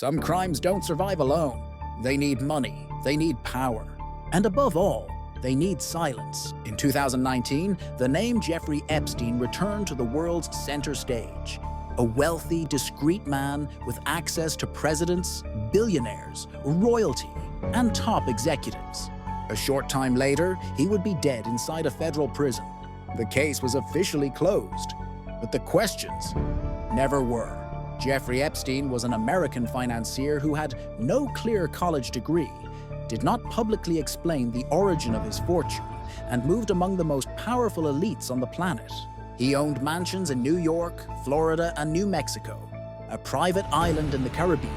Some crimes don't survive alone. They need money, they need power, and above all, they need silence. In 2019, the name Jeffrey Epstein returned to the world's center stage. A wealthy, discreet man with access to presidents, billionaires, royalty, and top executives. A short time later, he would be dead inside a federal prison. The case was officially closed, but the questions never were. Jeffrey Epstein was an American financier who had no clear college degree, did not publicly explain the origin of his fortune, and moved among the most powerful elites on the planet. He owned mansions in New York, Florida, and New Mexico, a private island in the Caribbean,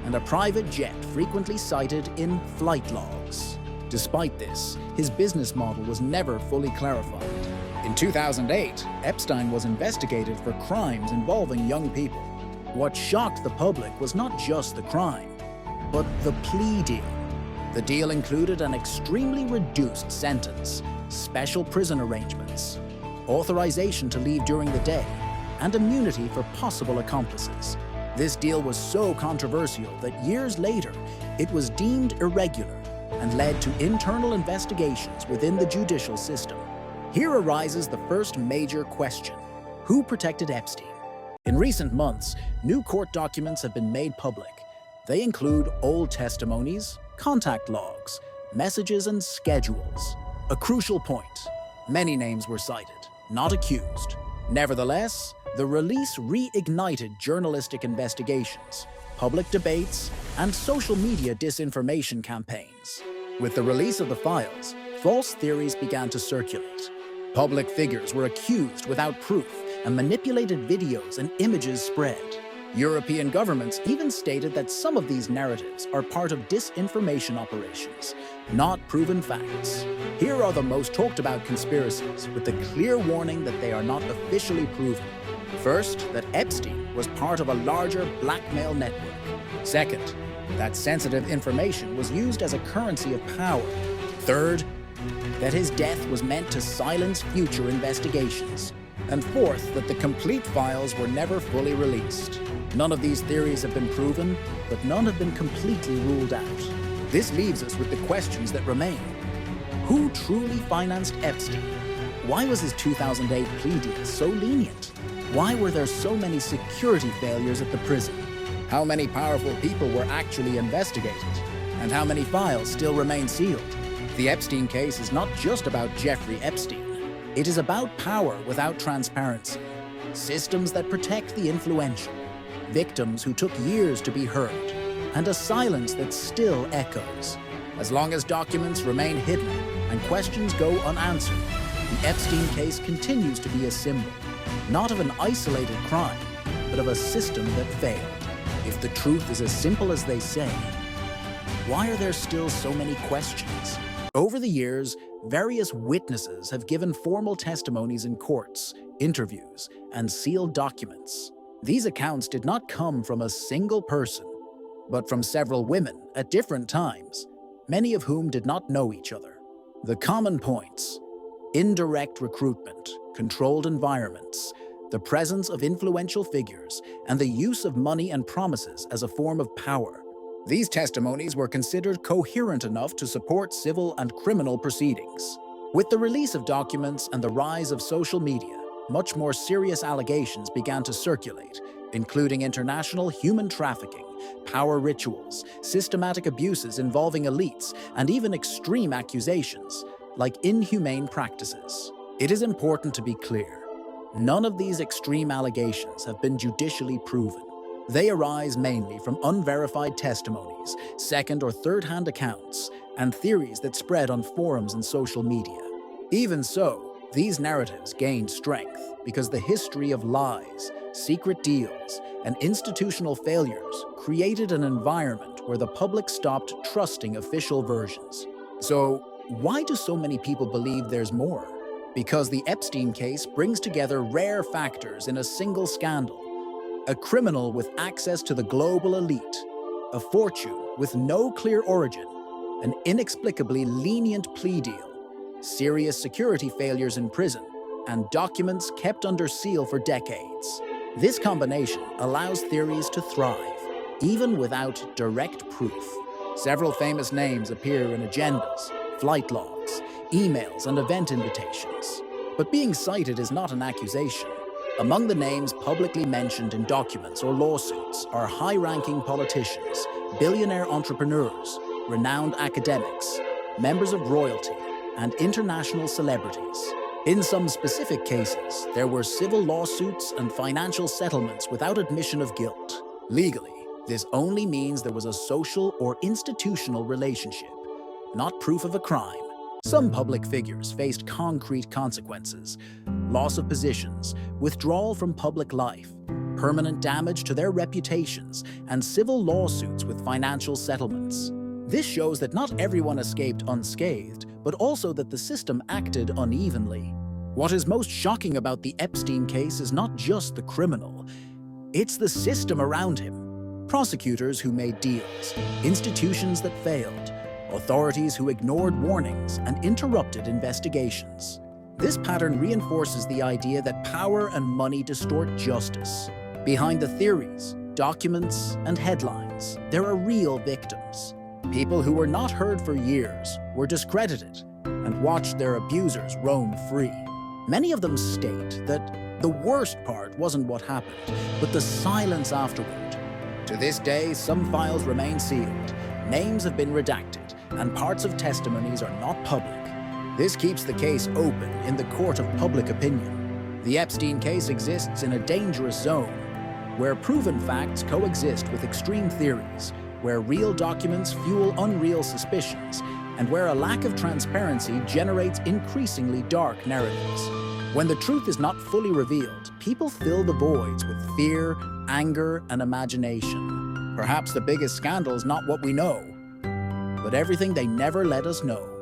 and a private jet frequently cited in flight logs. Despite this, his business model was never fully clarified. In 2008, Epstein was investigated for crimes involving young people. What shocked the public was not just the crime, but the plea deal. The deal included an extremely reduced sentence, special prison arrangements, authorization to leave during the day, and immunity for possible accomplices. This deal was so controversial that years later, it was deemed irregular and led to internal investigations within the judicial system. Here arises the first major question: who protected Epstein? In recent months, new court documents have been made public. They include old testimonies, contact logs, messages, and schedules. A crucial point: many names were cited, not accused. Nevertheless, the release reignited journalistic investigations, public debates, and social media disinformation campaigns. With the release of the files, false theories began to circulate. Public figures were accused without proof, and manipulated videos and images spread. European governments even stated that some of these narratives are part of disinformation operations, not proven facts. Here are the most talked about conspiracies, with the clear warning that they are not officially proven. First, that Epstein was part of a larger blackmail network. Second, that sensitive information was used as a currency of power. Third, that his death was meant to silence future investigations. And fourth, that the complete files were never fully released. None of these theories have been proven, but none have been completely ruled out. This leaves us with the questions that remain. Who truly financed Epstein? Why was his 2008 plea deal so lenient? Why were there so many security failures at the prison? How many powerful people were actually investigated? And how many files still remain sealed? The Epstein case is not just about Jeffrey Epstein. It is about power without transparency, systems that protect the influential, victims who took years to be heard, and a silence that still echoes. As long as documents remain hidden and questions go unanswered, the Epstein case continues to be a symbol, not of an isolated crime, but of a system that failed. If the truth is as simple as they say, why are there still so many questions? Over the years, various witnesses have given formal testimonies in courts, interviews, and sealed documents. These accounts did not come from a single person, but from several women at different times, many of whom did not know each other. The common points: indirect recruitment, controlled environments, the presence of influential figures, and the use of money and promises as a form of power. These testimonies were considered coherent enough to support civil and criminal proceedings. With the release of documents and the rise of social media, much more serious allegations began to circulate, including international human trafficking, power rituals, systematic abuses involving elites, and even extreme accusations, like inhumane practices. It is important to be clear: none of these extreme allegations have been judicially proven. They arise mainly from unverified testimonies, second or third-hand accounts, and theories that spread on forums and social media. Even so, these narratives gained strength because the history of lies, secret deals, and institutional failures created an environment where the public stopped trusting official versions. So, why do so many people believe there's more? Because the Epstein case brings together rare factors in a single scandal: a criminal with access to the global elite, a fortune with no clear origin, an inexplicably lenient plea deal, serious security failures in prison, and documents kept under seal for decades. This combination allows theories to thrive. even without direct proof. Several famous names appear in agendas, flight logs, emails, and event invitations. But being cited is not an accusation. Among the names publicly mentioned in documents or lawsuits are high-ranking politicians, billionaire entrepreneurs, renowned academics, members of royalty, and international celebrities. In some specific cases, there were civil lawsuits and financial settlements without admission of guilt. Legally, this only means there was a social or institutional relationship, not proof of a crime. Some public figures faced concrete consequences: loss of positions, withdrawal from public life, permanent damage to their reputations, and civil lawsuits with financial settlements. This shows that not everyone escaped unscathed, but also that the system acted unevenly. What is most shocking about the Epstein case is not just the criminal, it's the system around him. Prosecutors who made deals, institutions that failed, authorities who ignored warnings and interrupted investigations. This pattern reinforces the idea that power and money distort justice. Behind the theories, documents, and headlines, there are real victims. People who were not heard for years, were discredited, and watched their abusers roam free. Many of them state that the worst part wasn't what happened, but the silence afterward. To this day, some files remain sealed, names have been redacted, and parts of testimonies are not public. This keeps the case open in the court of public opinion. The Epstein case exists in a dangerous zone, where proven facts coexist with extreme theories, where real documents fuel unreal suspicions, and where a lack of transparency generates increasingly dark narratives. When the truth is not fully revealed, people fill the voids with fear, anger, and imagination. Perhaps the biggest scandal is not what we know, but everything they never let us know.